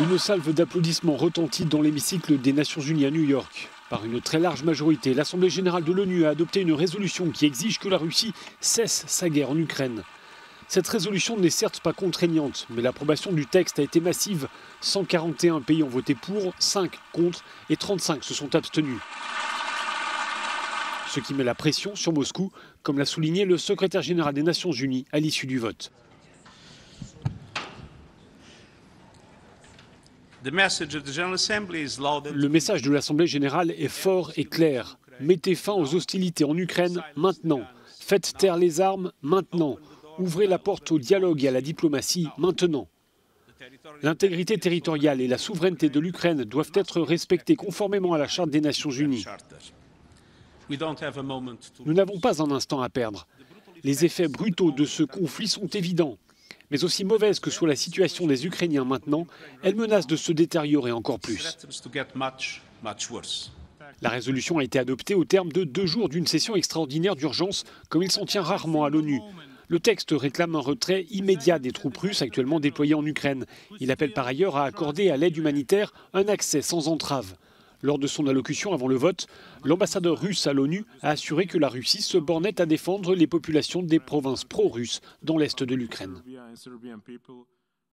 Une salve d'applaudissements retentit dans l'hémicycle des Nations Unies à New York. Par une très large majorité, l'Assemblée générale de l'ONU a adopté une résolution qui exige que la Russie cesse sa guerre en Ukraine. Cette résolution n'est certes pas contraignante, mais l'approbation du texte a été massive. 141 pays ont voté pour, 5 contre et 35 se sont abstenus. Ce qui met la pression sur Moscou, comme l'a souligné le secrétaire général des Nations Unies à l'issue du vote. Le message de l'Assemblée générale est fort et clair. Mettez fin aux hostilités en Ukraine maintenant. Faites taire les armes maintenant. Ouvrez la porte au dialogue et à la diplomatie maintenant. L'intégrité territoriale et la souveraineté de l'Ukraine doivent être respectées conformément à la Charte des Nations Unies. Nous n'avons pas un instant à perdre. Les effets brutaux de ce conflit sont évidents. Mais aussi mauvaise que soit la situation des Ukrainiens maintenant, elle menace de se détériorer encore plus. La résolution a été adoptée au terme de 2 jours d'une session extraordinaire d'urgence, comme il s'en tient rarement à l'ONU. Le texte réclame un retrait immédiat des troupes russes actuellement déployées en Ukraine. Il appelle par ailleurs à accorder à l'aide humanitaire un accès sans entrave. Lors de son allocution avant le vote, l'ambassadeur russe à l'ONU a assuré que la Russie se bornait à défendre les populations des provinces pro-russes dans l'est de l'Ukraine.